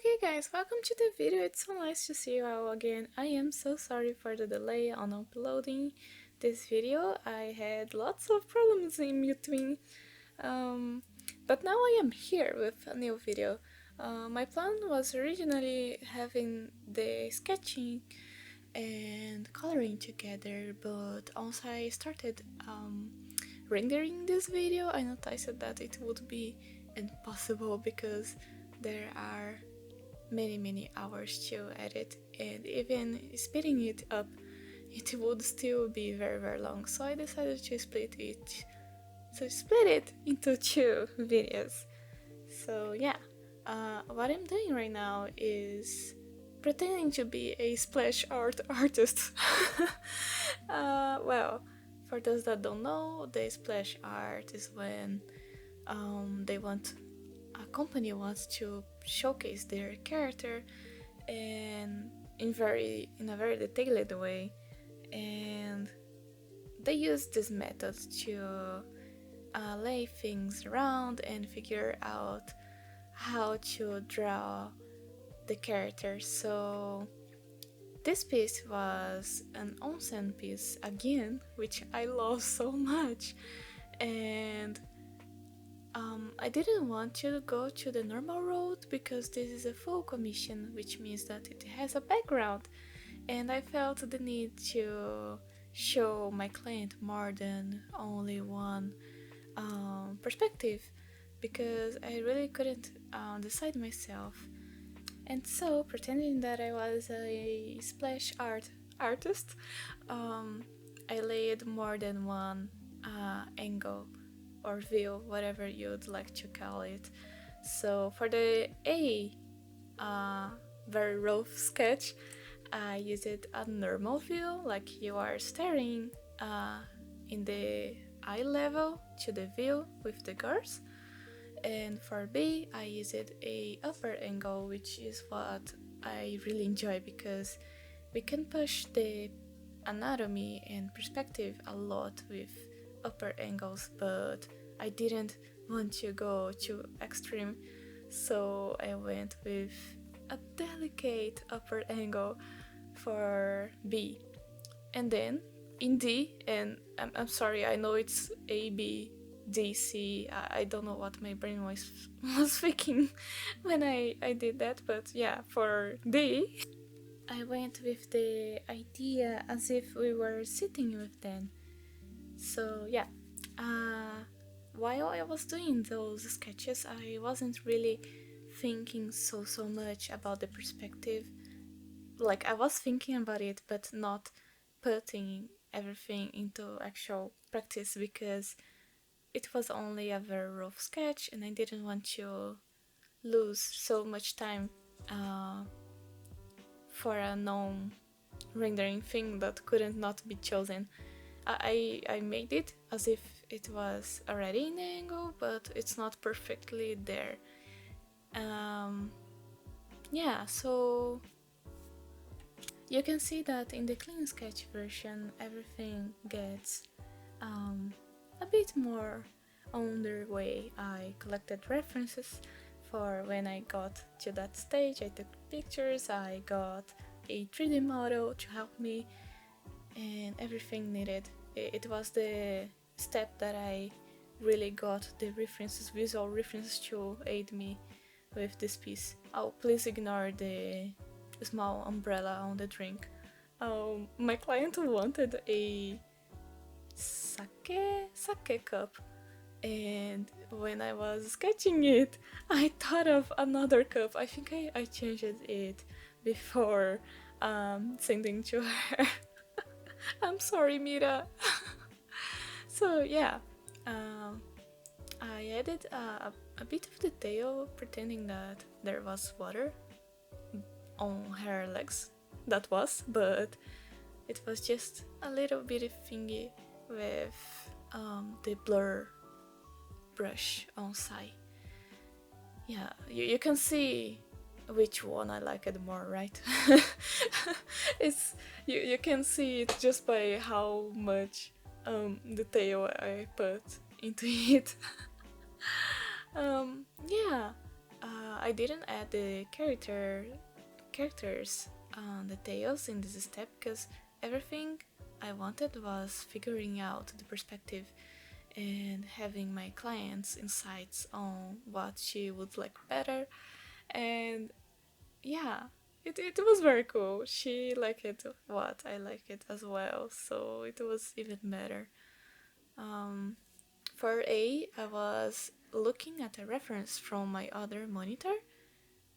Hey guys, welcome to the video. It's so nice to see you all again. I am so sorry for the delay on uploading this video. I had lots of problems in between, but now I am here with a new video. My plan was originally having the sketching and coloring together, but once I started rendering this video, I noticed that it would be impossible because there are many hours to edit, and even speeding it up it would still be very long, so I decided to split it into two videos. So yeah, what I'm doing right now is pretending to be a splash art artist. Well, for those that don't know, the splash art is when a company wants to showcase their character and in a very detailed way, and they use this method to lay things around and figure out how to draw the character. So this piece was an onsen piece again, which I love so much, and I didn't want to go to the normal road because this is a full commission, which means that it has a background, and I felt the need to show my client more than only one perspective, because I really couldn't decide myself. And so, pretending that I was a splash art artist, I laid more than one angle or view, whatever you'd like to call it. So for the very rough sketch, I used a normal view, like you are staring in the eye level to the view with the girls. And for B, I used a upper angle, which is what I really enjoy because we can push the anatomy and perspective a lot with upper angles, but I didn't want to go too extreme, so I went with a delicate upper angle for B. And then in D, and I'm sorry, I know it's A, B, D, C, I don't know what my brain was thinking when I did that, but yeah, for D, I went with the idea as if we were sitting with them. So yeah, while I was doing those sketches, I wasn't really thinking so much about the perspective. Like, I was thinking about it, but not putting everything into actual practice because it was only a very rough sketch and I didn't want to lose so much time for a known rendering thing that couldn't not be chosen. I made it as if it was already in the angle, but it's not perfectly there. Yeah, so you can see that in the clean sketch version everything gets a bit more on their way. I collected references for when I got to that stage, I took pictures, I got a 3D model to help me, and everything needed. It was the step that I really got the references, visual references, to aid me with this piece. Oh, please ignore the small umbrella on the drink. My client wanted a sake cup, and when I was sketching it, I thought of another cup. I think I changed it before sending to her. I'm sorry, Mira. So yeah, I added a bit of detail, pretending that there was water on her legs. That was, but it was just a little bitty thingy with the blur brush on side. Yeah, you can see which one I liked more, right? It's you can see it just by how much detail I put into it. Yeah, I didn't add the characters details in this step because everything I wanted was figuring out the perspective and having my clients' insights on what she would like better. And yeah, it was very cool. She liked it what I like it as well, so it was even better. Um, for I was looking at a reference from my other monitor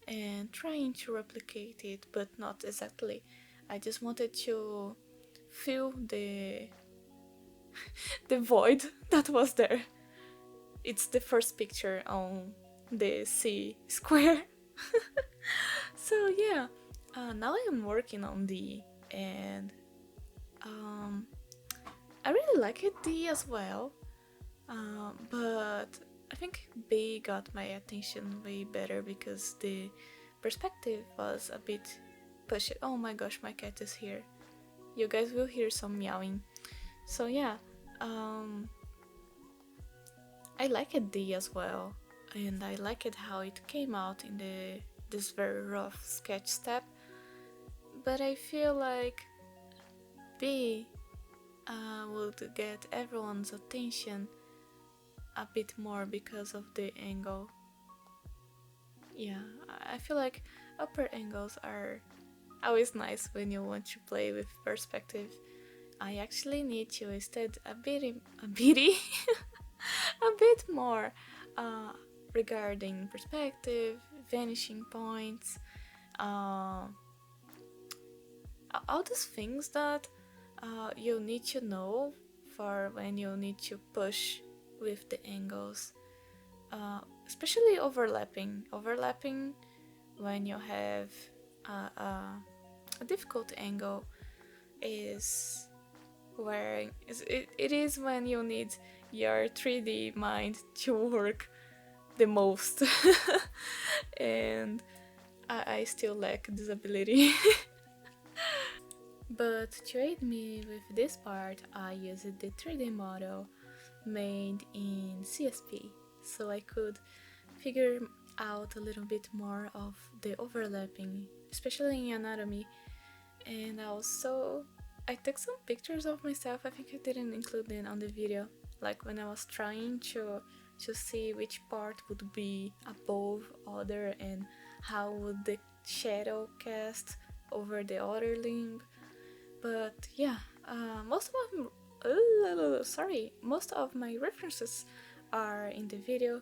and trying to replicate it, but not exactly. I just wanted to fill the void that was there. It's the first picture on the C square. So yeah, now I am working on D, and um, I really like it D as well. But I think B got my attention way better because the perspective was a bit pushed. Oh my gosh, my cat is here. You guys will hear some meowing. So yeah, um, I like it D as well, and I like it how it came out in this very rough sketch step. But I feel like B would get everyone's attention a bit more because of the angle. Yeah, I feel like upper angles are always nice when you want to play with perspective. I actually need to study a bit more uh, regarding perspective, vanishing points, uh, all these things that you need to know for when you need to push with the angles, especially overlapping. Overlapping when you have a difficult angle is where it is when you need your 3D mind to work the most. And I still lack this ability. But to aid me with this part, I used the 3D model made in CSP, so I could figure out a little bit more of the overlapping, especially in anatomy. And also, I took some pictures of myself. I think I didn't include them on the video, like when I was trying to see which part would be above other and how would the shadow cast over the other limb. But yeah, most of my references are in the video,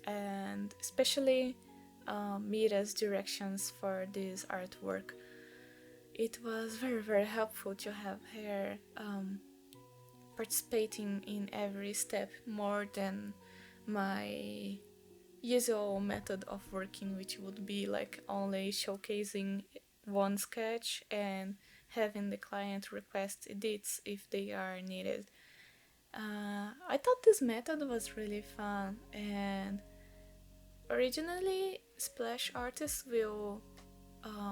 and especially Mira's directions for this artwork. It was very helpful to have her participating in every step more than my usual method of working, which would be like only showcasing one sketch and having the client request edits if they are needed. I thought this method was really fun, and originally splash artists will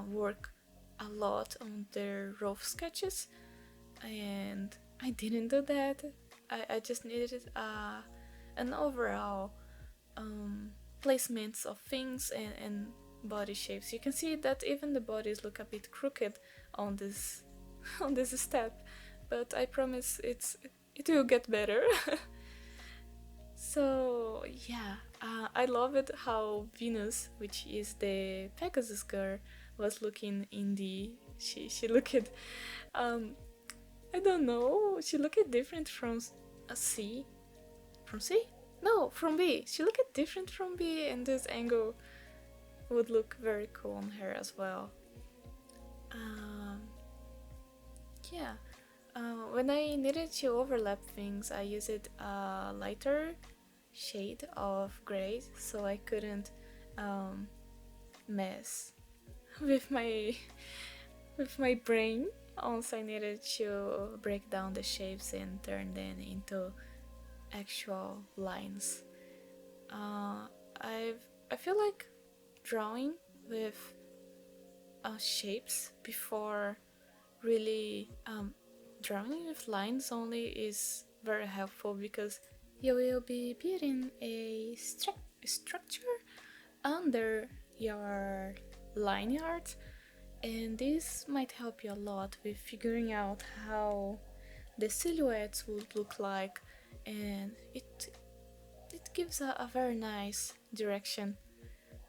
work a lot on their rough sketches, and I didn't do that. I just needed an overall placements of things and body shapes. You can see that even the bodies look a bit crooked on this on this step, but I promise it will get better. So yeah, I love it how Venus, which is the Pegasus girl, was looking in the she looked I don't know, she looked different from a C. From C? No, from B. She looked different from B, and this angle would look very cool on her as well. Um, yeah. When I needed to overlap things, I used a lighter shade of gray, so I couldn't mess with my brain. Also, I needed to break down the shapes and turn them into actual lines. I feel like drawing with shapes before really drawing with lines only is very helpful because you will be building a structure under your line art, and this might help you a lot with figuring out how the silhouettes would look like, and it gives a very nice direction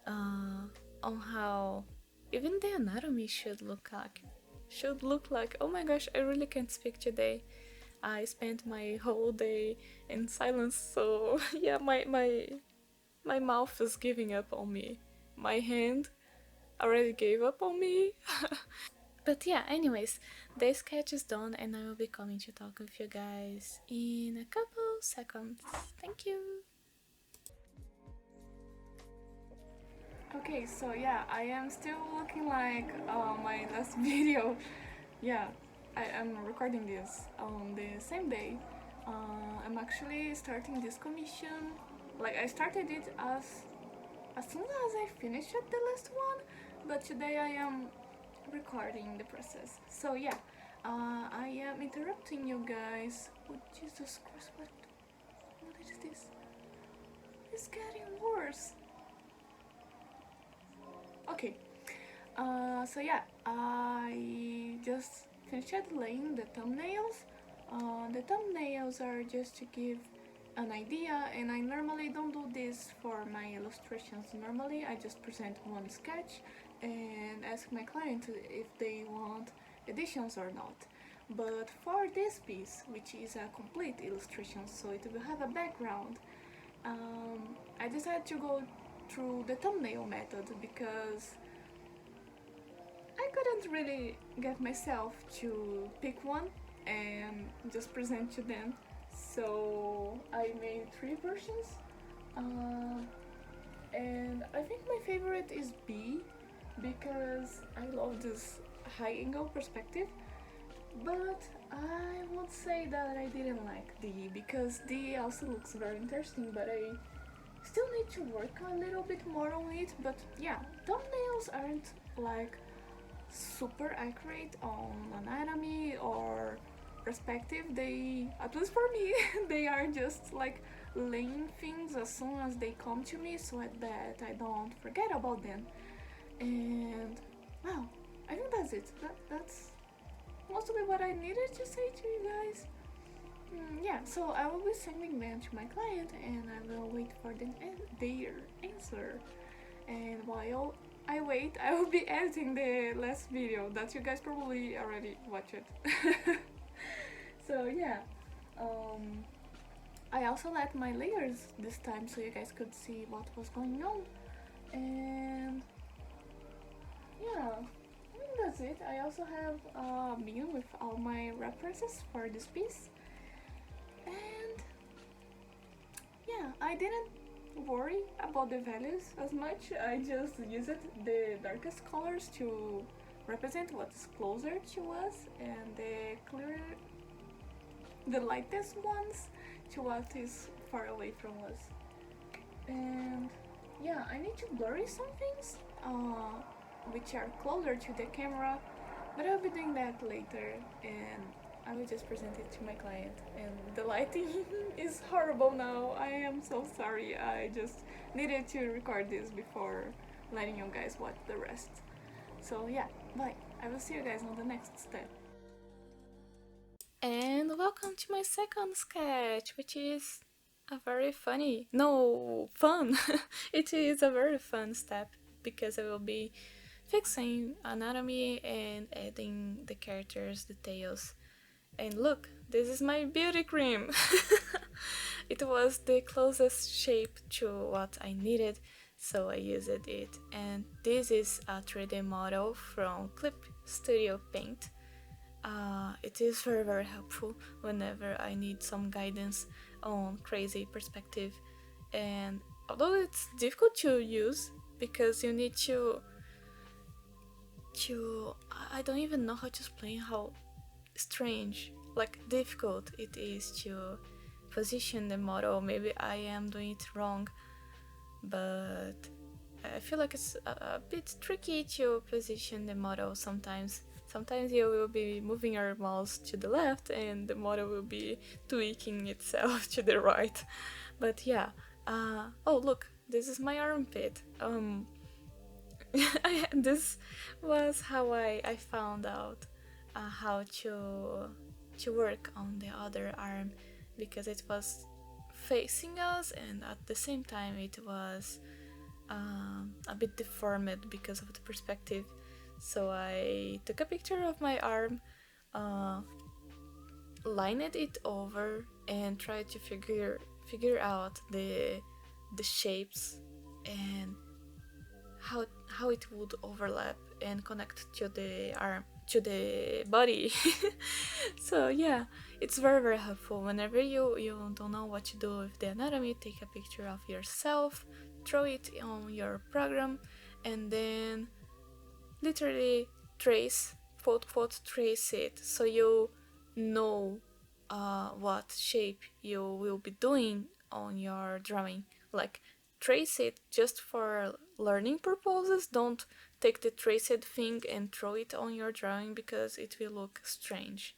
on how even the anatomy should look like. Oh my gosh, I really can't speak today. I spent my whole day in silence, so yeah, my mouth is giving up on me. My hand already gave up on me. But yeah, anyways, the sketch is done and I will be coming to talk with you guys in a couple seconds. Thank you. Okay, so yeah, I am still looking like my last video. Yeah, I am recording this on the same day. I'm actually starting this commission. Like I started it as soon as I finished the last one, but today I am recording the process. So yeah, I am interrupting you guys. Oh Jesus Christ, what is this? It's getting worse. Okay, so yeah, I just finished laying the thumbnails. The thumbnails are just to give an idea, and I normally don't do this for my illustrations. Normally I just present one sketch and ask my client if they want additions or not. But for this piece, which is a complete illustration, so it will have a background, I decided to go through the thumbnail method because I couldn't really get myself to pick one and just present to them. So I made 3 versions, and I think my favorite is B because I love this high angle perspective, but I would say that I didn't like D because D also looks very interesting, but I still need to work a little bit more on it. But yeah, thumbnails aren't like super accurate on anatomy or perspective. They, at least for me, they are just like laying things as soon as they come to me so that I don't forget about them. And wow, I think that's it. That's mostly what I needed to say to you guys. Yeah, so I will be sending them to my client and I will wait for their answer. And while I wait, I will be editing the last video that you guys probably already watched. So yeah, I also let my layers this time so you guys could see what was going on. And yeah, I think that's it. I also have a bin with all my references for this piece. And yeah, I didn't worry about the values as much. I just used the darkest colors to represent what's closer to us and the lightest ones to what is far away from us. And yeah, I need to blurry some things which are closer to the camera, but I'll be doing that later and I will just present it to my client. And the lighting is horrible now. I am so sorry. I just needed to record this before letting you guys watch the rest. So yeah, bye. I will see you guys on the next step. And welcome to my second sketch, which is a very fun. It is a very fun step because I will be fixing anatomy and adding the characters' details. And look, this is my beauty cream! It was the closest shape to what I needed, so I used it. And this is a 3D model from Clip Studio Paint. It is very helpful whenever I need some guidance on crazy perspective. And although it's difficult to use because you need to I don't even know how to explain how strange, like difficult it is to position the model. Maybe I am doing it wrong, but I feel like it's a bit tricky to position the model sometimes. Sometimes you will be moving your mouse to the left and the model will be tweaking itself to the right. But yeah, oh look, this is my armpit. This was how I found out how to work on the other arm, because it was facing us and at the same time it was a bit deformed because of the perspective. So I took a picture of my arm, lined it over, and tried to figure out the shapes and how it would overlap and connect to the arm, to the body. So yeah, it's very helpful whenever you don't know what to do with the anatomy. Take a picture of yourself, throw it on your program, and then literally trace, quote trace it, so you know what shape you will be doing on your drawing. Like, trace it just for learning purposes. Don't take the traced thing and throw it on your drawing, because it will look strange.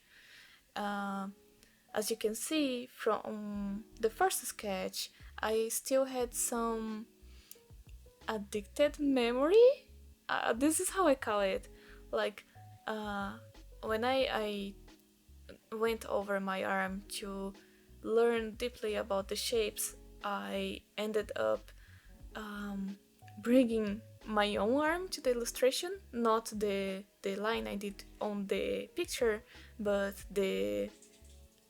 As you can see from the first sketch, I still had some addicted memory. This is how I call it. Like, when I went over my arm to learn deeply about the shapes, I ended up bringing my own arm to the illustration, not the line I did on the picture, but the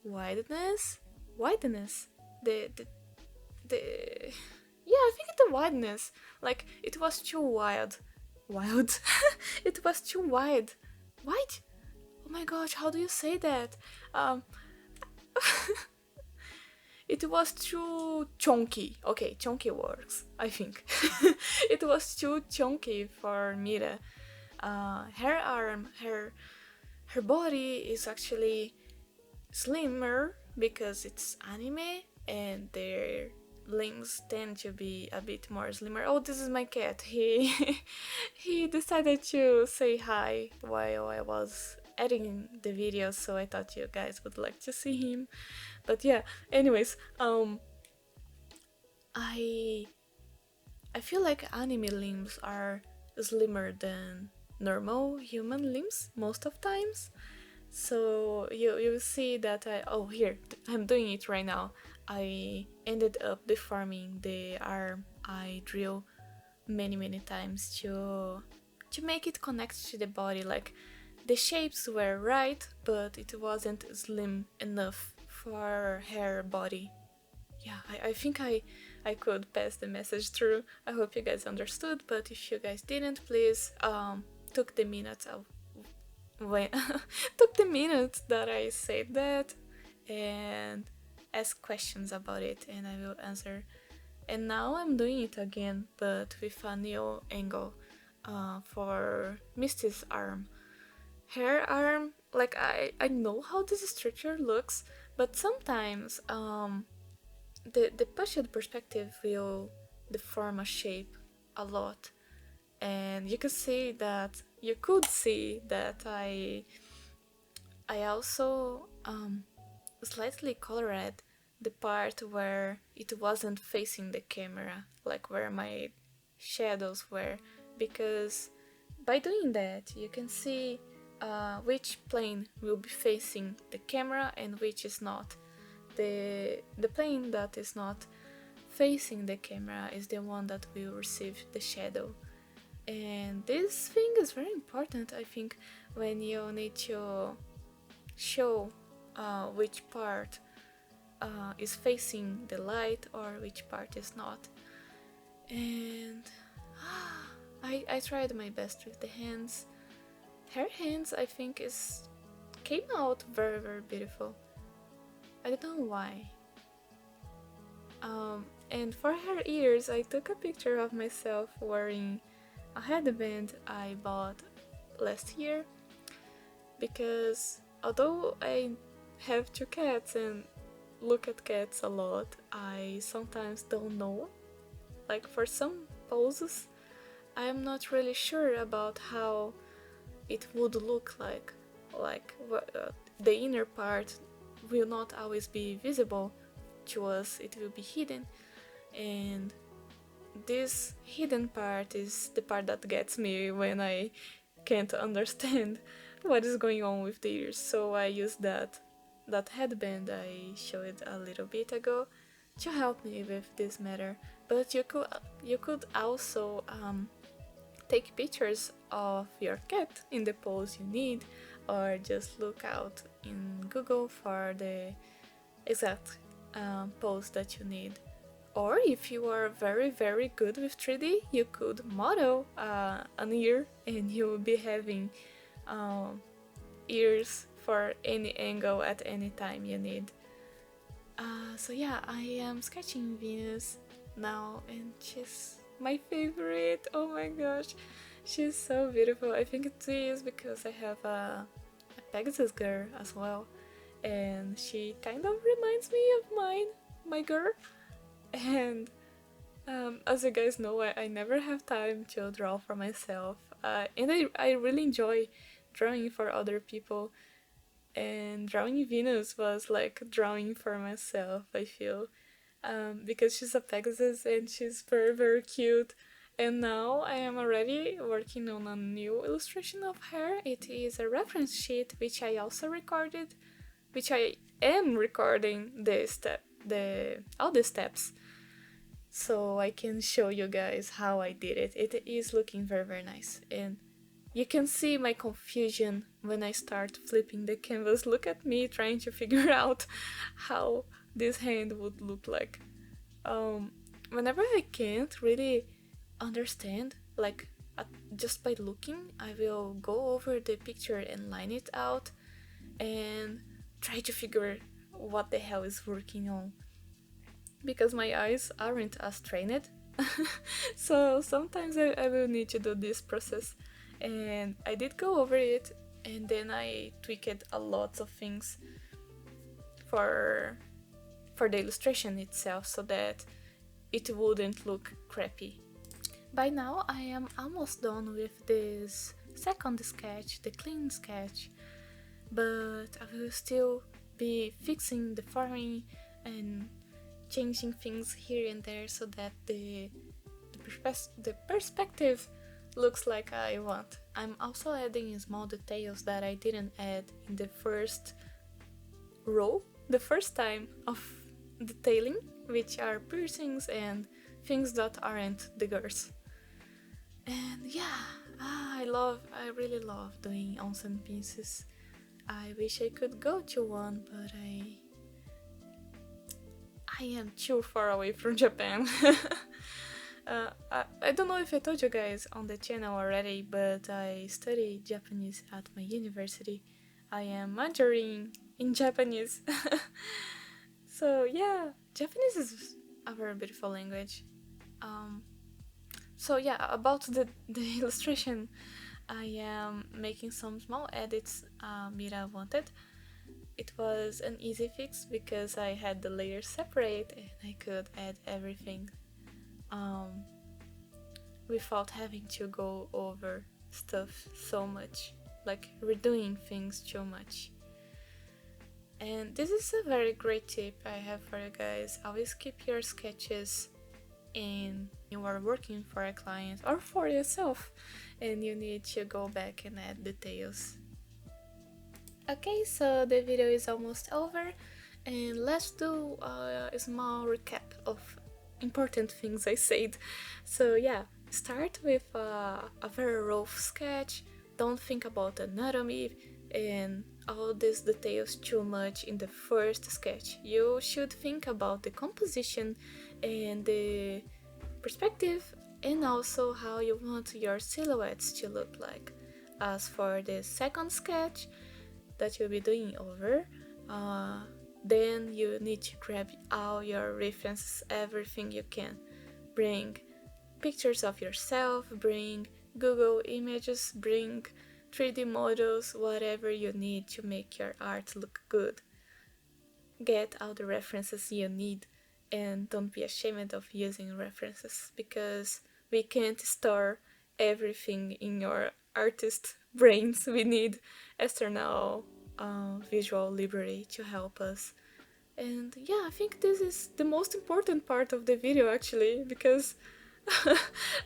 wideness, the yeah, I think it's the wideness. Like, it was too wild. It was too wide. Wide? Oh my gosh, how do you say that? Um, it was too chunky. Okay, chunky works, I think. It was too chunky for Mira. Her arm, her body is actually slimmer because it's anime, and their limbs tend to be a bit more slimmer. Oh, this is my cat. He he decided to say hi while I was editing the video, so I thought you guys would like to see him. But yeah, anyways, I feel like anime limbs are slimmer than normal human limbs most of times. So you see that I'm doing it right now. I ended up deforming the arm I drew many times to make it connect to the body. Like, the shapes were right, but it wasn't slim enough for her body. Yeah, I think I could pass the message through. I hope you guys understood, but if you guys didn't, please took the minutes of when took the minutes that I said that, and ask questions about it, and I will answer. And now I'm doing it again, but with a new angle for Misty's arm. Her arm, like, I know how this structure looks, but sometimes the pushed perspective will deform a shape a lot, and you could see that I also slightly colored the part where it wasn't facing the camera, like where my shadows were, because by doing that you can see which plane will be facing the camera and which is not. The plane that is not facing the camera is the one that will receive the shadow. And this thing is very important, I think, when you need to show which part is facing the light or which part is not. And I tried my best with the hands. Her hands, I think, came out very beautiful. I don't know why. And for her ears, I took a picture of myself wearing a headband I bought last year, because although I have 2 cats and look at cats a lot, I sometimes don't know. Like, for some poses, I am not really sure about how it would look like. Like, the inner part will not always be visible to us, it will be hidden, and this hidden part is the part that gets me when I can't understand what is going on with the ears. So I use that headband I showed a little bit ago to help me with this matter. But you could also take pictures of your cat in the pose you need, or just look out in Google for the exact pose that you need. Or if you are very good with 3D, you could model an ear and you will be having ears for any angle at any time you need. So yeah, I am sketching Venus now, and she's my favorite. Oh my gosh, she's so beautiful. I think it is because I have a Pegasus girl as well, and she kind of reminds me of my girl. And as you guys know, I never have time to draw for myself, and I really enjoy drawing for other people. And drawing Venus was like drawing for myself, I feel, because she's a Pegasus and she's very cute. And now I am already working on a new illustration of her. It is a reference sheet which I also recorded, which I am recording all the steps, so I can show you guys how I did it. It is looking very nice, and you can see my confusion when I start flipping the canvas. Look at me trying to figure out how this hand would look like. Whenever I can't really understand, like just by looking, I will go over the picture and line it out and try to figure what the hell is working on, because my eyes aren't as trained. So sometimes I will need to do this process, and I did go over it, and then I tweaked a lot of things for the illustration itself so that it wouldn't look crappy. By now I am almost done with this second sketch, the clean sketch, but I will still be fixing the forming and changing things here and there so that the perspective looks like I want. I'm also adding small details that I didn't add in the first row, the first time of detailing, which are piercings and things that aren't the girls. And yeah, I really love doing onsen pieces. I wish I could go to one, but I am too far away from Japan. I don't know if I told you guys on the channel already, but I study Japanese at my university. I am majoring in Japanese. So yeah, Japanese is a very beautiful language. So yeah, about the illustration, I am making some small edits Mira wanted. It was an easy fix because I had the layers separate and I could add everything without having to go over stuff so much, like redoing things too much. And this is a very great tip I have for you guys. Always keep your sketches in you are working for a client or for yourself and you need to go back and add details. Okay, so the video is almost over, and let's do a small recap of important things I said. So yeah, start with a very rough sketch. Don't think about anatomy and all these details too much in the first sketch. You should think about the composition and the perspective, and also how you want your silhouettes to look like. As for the second sketch that you'll be doing over, then you need to grab all your references, everything you can. Bring pictures of yourself, bring Google images, bring 3D models, whatever you need to make your art look good. Get all the references you need, and don't be ashamed of using references, because we can't store everything in your artist brains. We need external visual library to help us. And yeah, I think this is the most important part of the video actually, because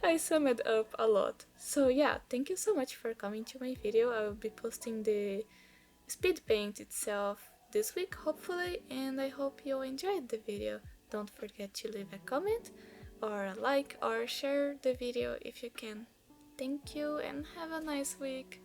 I summed up a lot. So yeah, thank you so much for coming to my video. I will be posting the speed paint itself this week, hopefully, and I hope you enjoyed the video. Don't forget to leave a comment or a like or share the video if you can. Thank you and have a nice week.